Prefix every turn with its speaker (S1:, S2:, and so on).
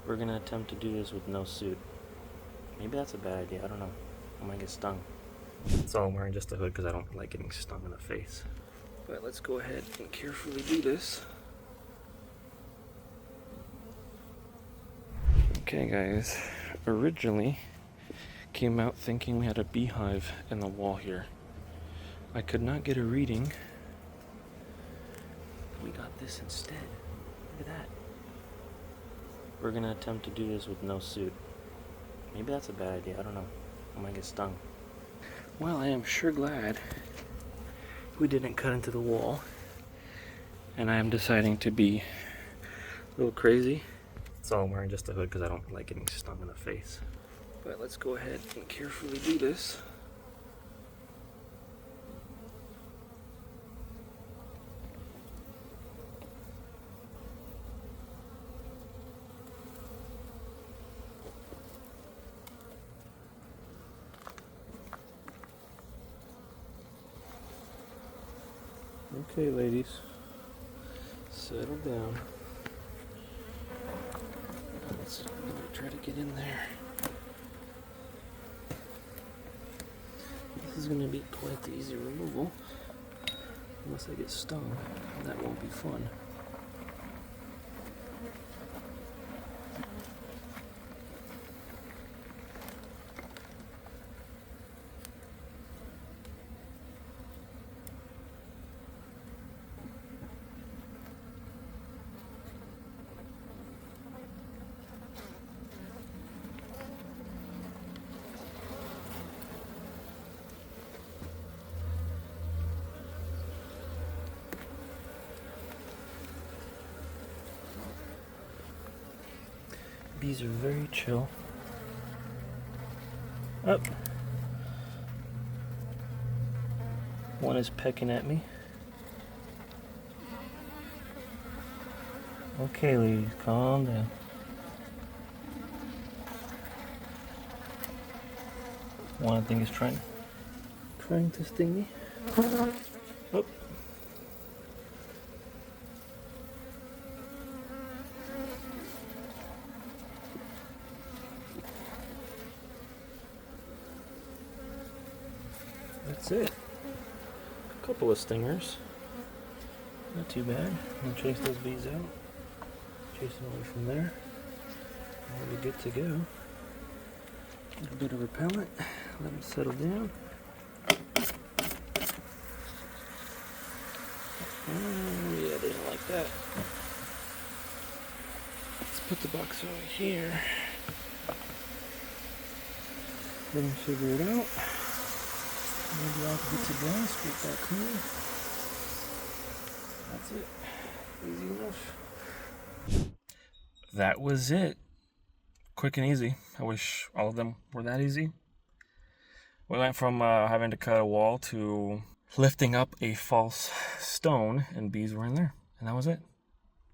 S1: We're gonna attempt to do this with no suit. Maybe that's a bad idea, I don't know. I might get stung. So I'm wearing just a hood because I don't like getting stung in the face. But let's go ahead and carefully do this. Okay guys, originally came out thinking we had a beehive in the wall here. I could not get a reading. We got this instead. Look at that. We're gonna attempt to do this with no suit. Maybe that's a bad idea, I don't know. I might get stung. Well, I am sure glad we didn't cut into the wall. And I am deciding to be a little crazy. So I'm wearing just a hood because I don't like getting stung in the face. But let's go ahead and carefully do this. Okay, ladies, settle down. Let's try to get in there. This is going to be quite the easy removal, unless I get stung. That won't be fun. Bees are very chill. Up. One is pecking at me. Okay, ladies, calm down. One, I think, is trying to sting me. Oh. That's it. A couple of stingers. Not too bad. I'm gonna chase those bees out. Chase them away from there. And we'll be good to go. A little bit of repellent. Let them settle down. Oh yeah, they don't like that. Let's put the box over here. Let them figure it out. Maybe I'll get to go, scrape that clean. That's it. Easy enough. That was it. Quick and easy. I wish all of them were that easy. We went from having to cut a wall to lifting up a false stone, and bees were in there. And that was it.